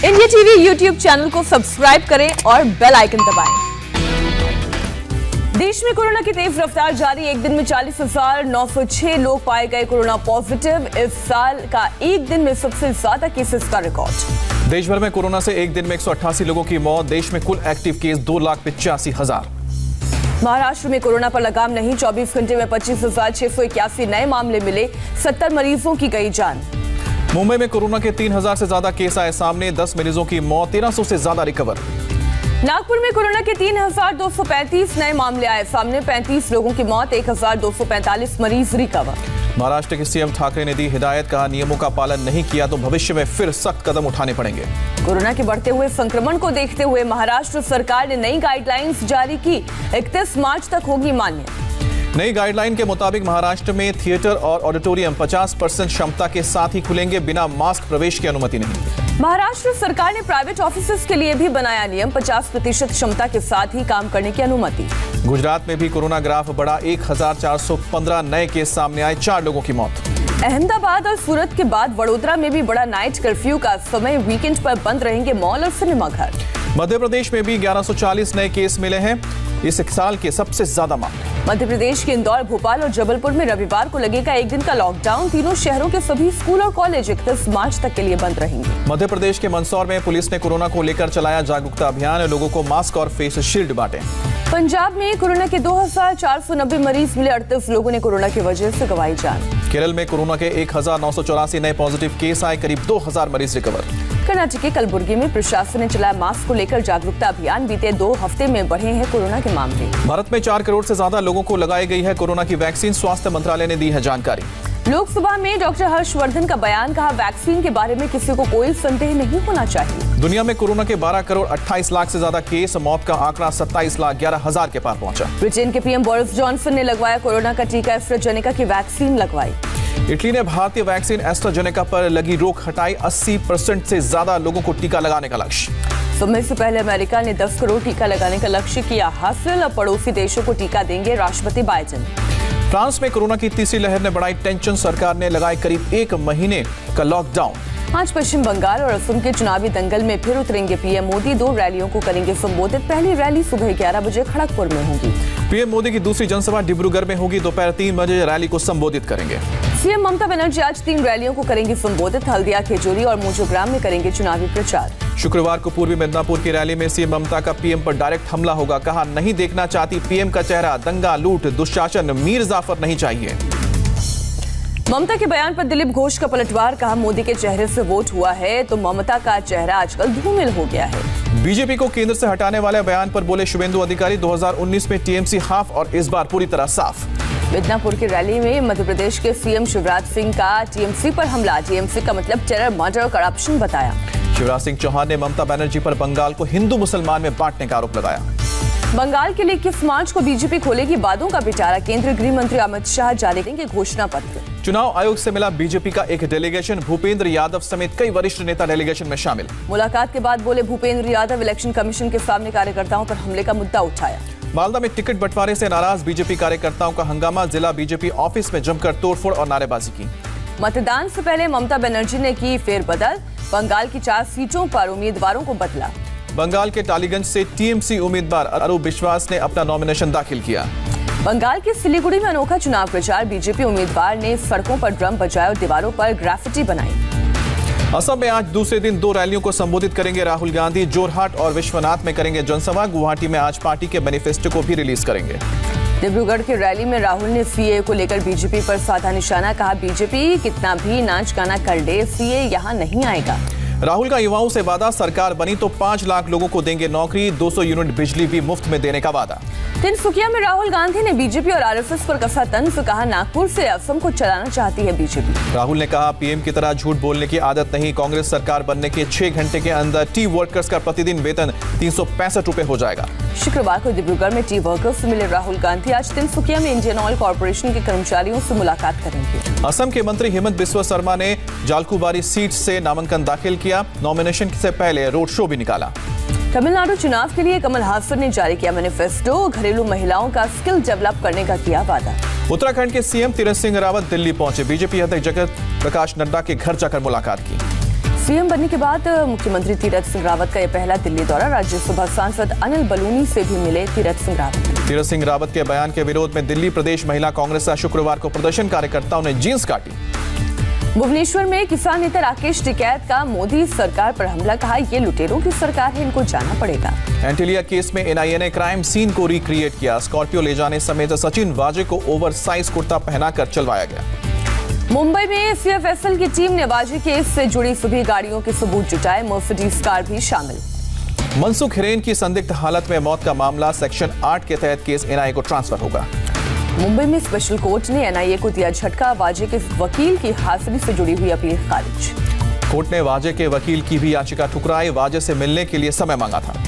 India TV YouTube channel को subscribe करें और बेल आइकन दबाएं। देश में कोरोना की तेज रफ्तार जारी। एक दिन में 40,906 लोग पाए गए कोरोना पॉजिटिव। इस साल का एक दिन में सबसे ज्यादा केसेस का रिकॉर्ड। देश भर में कोरोना से एक दिन में 188 लोगों की मौत। देश में कुल एक्टिव केस 2,85,000। महाराष्ट्र में कोरोना पर लगाम नहीं। 24 घंटे में 25,681 नए मामले मिले। 70 मरीजों की गई जान। मुंबई में कोरोना के 3,000 से ज्यादा केस आए सामने। 10 मरीजों की मौत, 1,300 से ज्यादा रिकवर। नागपुर में कोरोना के 3,235 नए मामले आए सामने। 35 लोगों की मौत, 1,245 मरीज रिकवर। महाराष्ट्र के सीएम ठाकरे ने दी हिदायत, कहा नियमों का पालन नहीं किया तो भविष्य में फिर सख्त कदम उठाने पड़ेंगे। कोरोना के बढ़ते हुए संक्रमण को देखते हुए महाराष्ट्र सरकार ने नई गाइडलाइंस जारी की। 31 मार्च तक होगी मान्य। नई गाइडलाइन के मुताबिक महाराष्ट्र में थिएटर और ऑडिटोरियम 50% क्षमता के साथ ही खुलेंगे। बिना मास्क प्रवेश की अनुमति नहीं। महाराष्ट्र सरकार ने प्राइवेट ऑफिसेज के लिए भी बनाया नियम। 50% क्षमता के साथ ही काम करने की अनुमति। गुजरात में भी कोरोना ग्राफ बढ़ा। 1,415 नए केस सामने आए। 4 लोगों की मौत। अहमदाबाद और सूरत के बाद वडोदरा में भी बड़ा नाइट कर्फ्यू का समय। वीकेंड पर बंद रहेंगे मॉल और सिनेमाघर। मध्य प्रदेश में भी 1140 नए केस मिले हैं। इस साल के सबसे ज्यादा मामले। मध्य प्रदेश के इंदौर, भोपाल और जबलपुर में रविवार को लगेगा एक दिन का लॉकडाउन। तीनों शहरों के सभी स्कूल और कॉलेज 31 मार्च तक के लिए बंद रहेंगे। मध्य प्रदेश के मंदसौर में पुलिस ने कोरोना को लेकर चलाया जागरूकता अभियान। लोगों को मास्क और फेस शील्ड बांटे। पंजाब में कोरोना के 2,490 मरीज मिले। 38 लोगों ने कोरोना की वजह से गंवाई जान। केरल में कोरोना के 1,984 नए पॉजिटिव केस आए। करीब 2,000 मरीज रिकवर। कर्नाटक के कलबुर्गी में प्रशासन ने चलाया मास्क को लेकर जागरूकता अभियान। बीते 2 हफ्ते में बढ़े हैं कोरोना के मामले। भारत में 4 करोड़ से ज्यादा लोगों को लगाई गई है कोरोना की वैक्सीन। स्वास्थ्य मंत्रालय ने दी है जानकारी। लोकसभा में डॉक्टर हर्षवर्धन का बयान, कहा वैक्सीन के बारे में किसी को कोई संदेह नहीं होना चाहिए। दुनिया में कोरोना के 12 करोड़ 28 लाख से ज्यादा केस। मौत का आंकड़ा 27,11,000 के पार पहुंचा। ब्रिटेन के पीएम बोरिस जॉनसन ने लगवाया कोरोना का टीका। एस्ट्राजेनेका की वैक्सीन लगवाई। इटली ने भारतीय वैक्सीन एस्ट्राजेनेका पर लगी रोक हटाई। 80% से ज्यादा लोगों को टीका लगाने का लक्ष्य। समय से पहले अमेरिका ने 10 करोड़ टीका लगाने का लक्ष्य किया हासिल। अब पड़ोसी देशों को टीका देंगे राष्ट्रपति बाइडेन। फ्रांस में कोरोना की तीसरी लहर ने बढ़ाई टेंशन। सरकार ने लगाए करीब 1 महीने का लॉकडाउन। आज पश्चिम बंगाल और असम के चुनावी दंगल में फिर उतरेंगे पीएम मोदी। 2 रैलियों को करेंगे संबोधित। पहली रैली सुबह 11 बजे खड़गपुर में होगी। पीएम मोदी की दूसरी जनसभा डिब्रूगढ़ में होगी। दोपहर 3 बजे रैली को संबोधित करेंगे। सीएम ममता बनर्जी आज 3 रैलियों को करेंगी संबोधित। हल्दिया, खेजूरी और मोजोग्राम में करेंगे चुनावी प्रचार। शुक्रवार को पूर्वी मिदनापुर की रैली में सीएम ममता का पीएम पर डायरेक्ट हमला होगा। कहा नहीं देखना चाहती पीएम का चेहरा। दंगा, लूट, दुशासन, मीर जाफर नहीं चाहिए। ममता के बयान पर दिलीप घोष का पलटवार, कहा मोदी के चेहरे से वोट हुआ है तो ममता का चेहरा आजकल धूमिल हो गया है। बीजेपी को केंद्र से हटाने वाले बयान पर बोले शुभेंदु अधिकारी। 2019 में टीएमसी हाफ और इस बार पूरी तरह साफ। मिदनापुर की रैली में मध्य प्रदेश के सीएम शिवराज सिंह का टीएमसी पर हमला। टीएमसी का मतलब टेरर, मर्डर और करप्शन बताया। शिवराज सिंह चौहान ने ममता बनर्जी पर बंगाल को हिंदू मुसलमान में बांटने का आरोप लगाया। बंगाल के लिए 21 मार्च को बीजेपी खोलेगी बातों का पिटारा। केंद्रीय गृह मंत्री अमित शाह जारी करेंगे घोषणा पत्र। चुनाव आयोग से मिला बीजेपी का एक डेलीगेशन। भूपेंद्र यादव समेत कई वरिष्ठ नेता डेलीगेशन में शामिल। मुलाकात के बाद बोले भूपेंद्र यादव, इलेक्शन कमीशन के सामने कार्यकर्ताओं पर हमले का मुद्दा उठाया। मालदा में टिकट बंटवारे से नाराज बीजेपी कार्यकर्ताओं का हंगामा। जिला बीजेपी ऑफिस में जमकर तोड़फोड़ और नारेबाजी की। मतदान से पहले ममता बनर्जी ने की फेरबदल। बंगाल की 4 सीटों पर उम्मीदवारों को बदला। बंगाल के टालीगंज से टीएमसी उम्मीदवार अरूप विश्वास ने अपना नॉमिनेशन दाखिल किया। बंगाल के सिलीगुड़ी में अनोखा चुनाव प्रचार। बीजेपी उम्मीदवार ने सड़कों पर ड्रम बजाए और दीवारों पर ग्राफिटी बनाई। असम में आज दूसरे दिन 2 रैलियों को संबोधित करेंगे राहुल गांधी। जोरहाट और विश्वनाथ में करेंगे जनसभा। गुवाहाटी में आज पार्टी के मैनिफेस्टो को भी रिलीज करेंगे। डिब्रूगढ़ की रैली में राहुल ने सीए को लेकर बीजेपी पर साधा निशाना। कहा बीजेपी कितना भी नाच गाना कर ले, सीए यहाँ नहीं आएगा। राहुल का युवाओं से वादा, सरकार बनी तो 5 लाख लोगों को देंगे नौकरी। 200 यूनिट बिजली भी मुफ्त में देने का वादा। तिनसुकिया में राहुल गांधी ने बीजेपी और आरएसएस पर कसा तंज। कहा नागपुर से असम को चलाना चाहती है बीजेपी। राहुल ने कहा पीएम की तरह झूठ बोलने की आदत नहीं। कांग्रेस सरकार बनने के 6 घंटे के अंदर टी वर्कर्स का प्रतिदिन वेतन 365 रुपए हो जाएगा। शुक्रवार को डिब्रूगढ़ में टी वर्कर्स से मिले राहुल गांधी। आज तिनसुकिया में इंडियन ऑयल कॉर्पोरेशन के कर्मचारियों से मुलाकात करेंगे। असम के मंत्री हेमंत बिस्वा शर्मा ने जालकुबारी सीट से नामांकन दाखिल किया। नॉमिनेशन से पहले रोड शो भी निकाला। तमिलनाडु चुनाव के लिए कमल हासन ने जारी किया मैनिफेस्टो। घरेलू महिलाओं का स्किल डेवलप करने का किया वादा। उत्तराखंड के सीएम तीरथ सिंह रावत दिल्ली पहुंचे। बीजेपी अध्यक्ष जगत प्रकाश नड्डा के घर जाकर मुलाकात की। सीएम बनने के बाद मुख्यमंत्री तीरथ सिंह रावत का यह पहला दिल्ली दौरा। राज्यसभा सांसद अनिल बलूनी से भी मिले तीरथ सिंह रावत। तीरथ सिंह रावत के बयान के विरोध में दिल्ली प्रदेश महिला कांग्रेस का शुक्रवार को प्रदर्शन, कार्यकर्ताओं ने जींस काटी। भुवनेश्वर में किसान नेता राकेश टिकैत का मोदी सरकार पर हमला, कहा ये लुटेरों की सरकार है, इनको जाना पड़ेगा। एंटीलिया केस में एनआईए ने क्राइम सीन को रिक्रिएट किया। स्कॉर्पियो ले जाने समेत सचिन वाजे को ओवरसाइज कुर्ता पहनाकर चलवाया गया। मुंबई में सीएफएसएल की टीम ने वाजे केस से जुड़ी सभी गाड़ियों के सबूत जुटाए, मर्सिडीज कार भी शामिल। मनसुख हिरेन की संदिग्ध हालत में मौत का मामला सेक्शन 8 के तहत केस एनआईए को ट्रांसफर होगा। मुंबई में स्पेशल कोर्ट ने एनआईए को दिया झटका, वाजे के वकील की हाजिरी से जुड़ी हुई अपील खारिज। कोर्ट ने वाजे के वकील की भी याचिका ठुकराई, वाजे से मिलने के लिए समय मांगा था।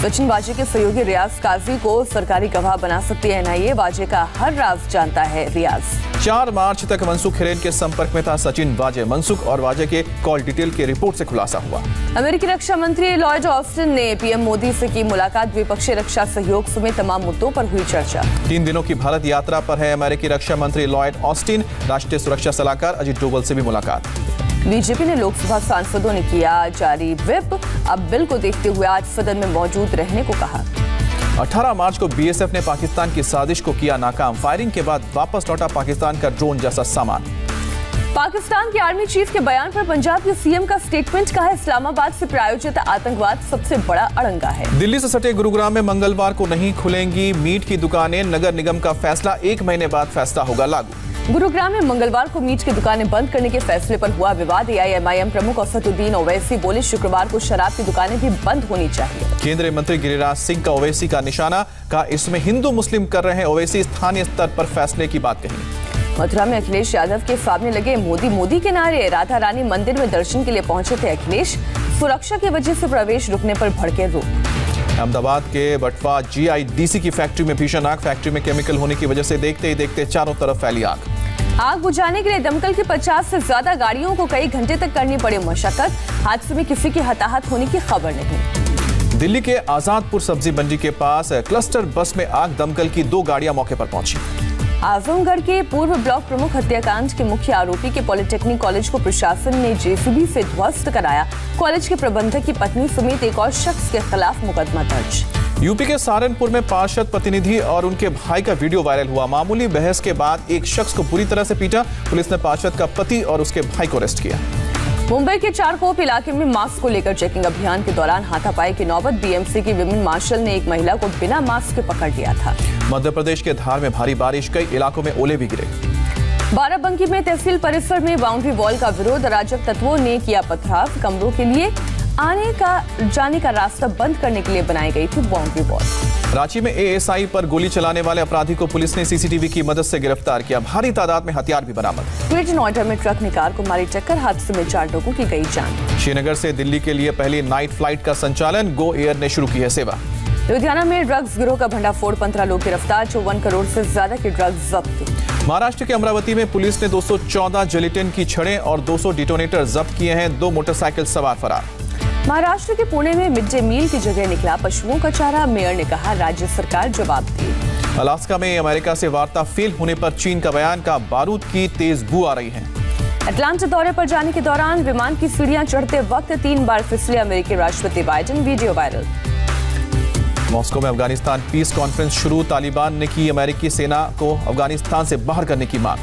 सचिन वाजे के सहयोगी रियाज काजी को सरकारी गवाह बना सकती है एनआईए, वाजे का हर राज जानता है रियाज। 4 मार्च तक मनसुख हिरेन के संपर्क में था सचिन वाजे। मनसुख और वाजे के कॉल डिटेल के रिपोर्ट से खुलासा हुआ। अमेरिकी रक्षा मंत्री लॉयड ऑस्टिन ने पीएम मोदी से की मुलाकात, द्विपक्षीय रक्षा सहयोग समेत तमाम मुद्दों पर हुई चर्चा। 3 दिनों की भारत यात्रा पर है अमेरिकी रक्षा मंत्री लॉयड ऑस्टिन। राष्ट्रीय सुरक्षा सलाहकार अजीत डोवल से भी मुलाकात। बीजेपी ने लोकसभा सांसदों ने किया जारी व्हिप, अब बिल को देखते हुए आज सदन में मौजूद रहने को कहा। 18 मार्च को बीएसएफ ने पाकिस्तान की साजिश को किया नाकाम। फायरिंग के बाद वापस लौटा पाकिस्तान का ड्रोन जैसा सामान। पाकिस्तान के आर्मी चीफ के बयान पर पंजाब के सीएम का स्टेटमेंट, कहा इस्लामाबाद से प्रायोजित आतंकवाद सबसे बड़ा अड़ंगा है। दिल्ली से सटे गुरुग्राम में मंगलवार को नहीं खुलेंगी मीट की दुकानें, नगर निगम का फैसला, 1 महीने बाद फैसला होगा लागू। गुरुग्राम में मंगलवार को मीट की दुकानें बंद करने के फैसले पर हुआ विवाद। एआईएमआईएम प्रमुख असदुद्दीन ओवैसी बोले शुक्रवार को शराब की दुकानें भी बंद होनी चाहिए। केंद्रीय मंत्री गिरिराज सिंह का ओवैसी का निशाना, कहा इसमें हिंदू मुस्लिम कर रहे हैं ओवैसी, स्थानीय स्तर पर फैसले की बात कही। मथुरा में अखिलेश यादव के सामने लगे मोदी मोदी के नारे, राधा रानी मंदिर में दर्शन के लिए पहुंचे थे अखिलेश, सुरक्षा की वजह से प्रवेश रुकने पर भड़के रोक। अहमदाबाद के बटवा जीआईडीसी की फैक्ट्री में भीषण आग, फैक्ट्री में केमिकल होने की वजह से देखते ही देखते चारों तरफ फैली आग। आग बुझाने के लिए दमकल की 50 से ज्यादा गाड़ियों को कई घंटे तक करनी पड़ी मशक्कत, हादसे में किसी की हताहत होने की खबर नहीं। दिल्ली के आजादपुर सब्जी मंडी के पास क्लस्टर बस में आग, दमकल की 2 गाड़ियां मौके पर पहुंची। आजमगढ़ के पूर्व ब्लॉक प्रमुख हत्याकांड के मुख्य आरोपी के पॉलिटेक्निक कॉलेज को प्रशासन ने जेसीबी से ध्वस्त कराया। कॉलेज के प्रबंधक की पत्नी समेत एक और शख्स के खिलाफ मुकदमा दर्ज। यूपी के सहारनपुर में पार्षद प्रतिनिधि और उनके भाई का वीडियो वायरल हुआ। मामूली बहस के बाद एक शख्स को बुरी तरह से पीटा, पुलिस ने पार्षद का पति और उसके भाई को अरेस्ट किया। मुंबई के चारकोप इलाके में मास्क को लेकर चेकिंग अभियान के दौरान हाथापाई की नौबत, बीएमसी की विमेन मार्शल ने एक महिला को बिना मास्क के पकड़ लिया था। मध्य प्रदेश के धार में भारी बारिश, कई इलाकों में ओले भी गिरे। बाराबंकी में तहसील परिसर में बाउंड्री वॉल का विरोध, अराजक तत्वों ने किया पथराव, कमरों के लिए आने का जाने का रास्ता बंद करने के लिए बनाई गई थी बाउंड्री वॉल। रांची में एएसआई पर गोली चलाने वाले अपराधी को पुलिस ने सीसीटीवी की मदद से गिरफ्तार किया। भारी तादाद में हथियार भी बरामद। ग्रेटर नोएडा में ट्रक ने कार को मारी टक्कर, हादसे में 4 लोगों की गई जान। श्रीनगर से दिल्ली के लिए पहली नाइट फ्लाइट का संचालन, गो एयर ने शुरू की है सेवा। लुधियाना में ड्रग्स गिरोह का भंडाफोड़, 15 लोग गिरफ्तार, 54 करोड़ से ज्यादा की ड्रग्स जब्त। महाराष्ट्र के अमरावती में पुलिस ने 214 जिलेटिन की छड़ें और 200 डिटोनेटर जब्त किए हैं। 2 मोटरसाइकिल सवार फरार। महाराष्ट्र के पुणे में मिड डे मील की जगह निकला पशुओं का चारा, मेयर ने कहा राज्य सरकार जवाब दे। अलास्का में अमेरिका से वार्ता फेल होने पर चीन का बयान, का बारूद की तेज बू आ रही है। अटलांटा दौरे पर जाने के दौरान विमान की सीढ़ियां चढ़ते वक्त 3 बार फिसले अमेरिकी राष्ट्रपति बाइडेन, वीडियो वायरल। मॉस्को में अफगानिस्तान पीस कॉन्फ्रेंस शुरू, तालिबान ने की अमेरिकी सेना को अफगानिस्तान से बाहर करने की मांग।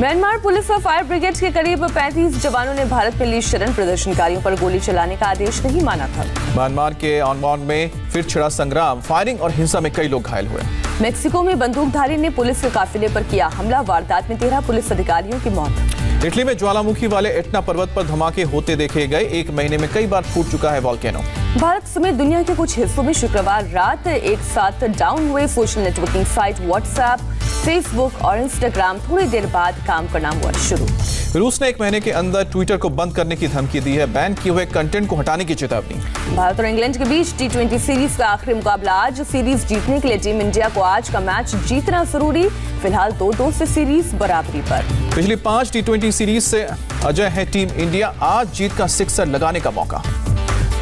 म्यांमार पुलिस और फायर ब्रिगेड के करीब 35 जवानों ने भारत में ली शरण, प्रदर्शनकारियों पर गोली चलाने का आदेश नहीं माना था। म्यांमार के ऑनबॉर्न में फिर छिड़ा संग्राम, फायरिंग और हिंसा में कई लोग घायल हुए। मेक्सिको में बंदूकधारी ने पुलिस के काफिले पर किया हमला, वारदात में 13 पुलिस अधिकारियों की मौत। इटली में ज्वालामुखी वाले एटना पर्वत पर धमाके होते देखे गए, 1 महीने में कई बार फूट चुका है वॉल्केनो। भारत समेत दुनिया के कुछ हिस्सों में शुक्रवार रात एक साथ डाउन हुए social networking site WhatsApp, Facebook और इंस्टाग्राम थोड़ी देर बाद काम करना हुआ शुरू। रूस ने 1 महीने के अंदर ट्विटर को बंद करने की धमकी दी है, बैन किए हुए कंटेंट को हटाने की चेतावनी। भारत और इंग्लैंड के बीच T20 सीरीज का आखिरी मुकाबला आज, सीरीज जीतने के लिए टीम इंडिया को आज का मैच जीतना जरूरी, फिलहाल 2-2 से सीरीज बराबरी पर। पिछली 5 T20 सीरीज से अजय है टीम इंडिया, आज जीत का सिक्सर लगाने का मौका।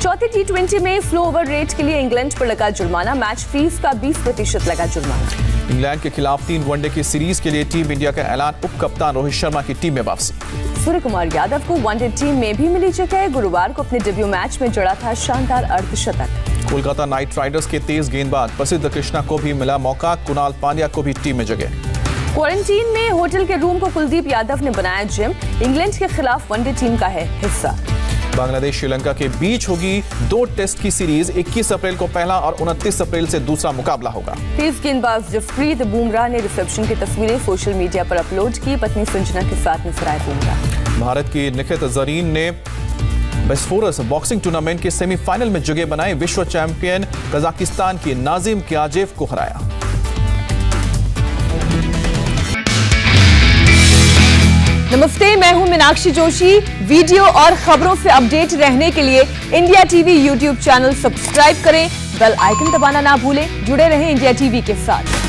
चौथी T20 में स्लो ओवर रेट के लिए इंग्लैंड पर लगा जुर्माना, मैच फीस का 20% लगा जुर्माना। इंग्लैंड के खिलाफ 3 वनडे की सीरीज के लिए टीम इंडिया का ऐलान, उप कप्तान रोहित शर्मा की टीम में वापसी। सूर्य कुमार यादव को वनडे टीम में भी मिली जगह। गुरुवार को अपने डेब्यू मैच में जड़ा था शानदार अर्धशतक। कोलकाता नाइट राइडर्स के तेज गेंदबाज प्रसिद्ध कृष्णा को भी मिला मौका। कुणाल पांड्या को भी टीम में जगह। क्वारंटीन में होटल के रूम को कुलदीप यादव ने बनाया जिम। इंग्लैंड के खिलाफ वनडे टीम का है हिस्सा। बांग्लादेश श्रीलंका के बीच होगी 2 टेस्ट की सीरीज। 21 अप्रैल को पहला और 29 अप्रैल से दूसरा मुकाबला होगा। तेज गेंदबाज जसप्रीत बुमराह ने रिसेप्शन की तस्वीरें सोशल मीडिया पर अपलोड की। पत्नी संजना के साथ नजर आए बुमराह। भारत की निखित जरीन ने बेस्फोरस बॉक्सिंग टूर्नामेंट के सेमीफाइनल में जगह बनाई। विश्व चैंपियन कजाकिस्तान की नाजिम क्याजेव को हराया। नमस्ते, मैं हूं मीनाक्षी जोशी। वीडियो और खबरों से अपडेट रहने के लिए India TV YouTube channel subscribe करें। बेल आइकन दबाना ना भूलें। जुड़े रहें इंडिया टीवी के साथ।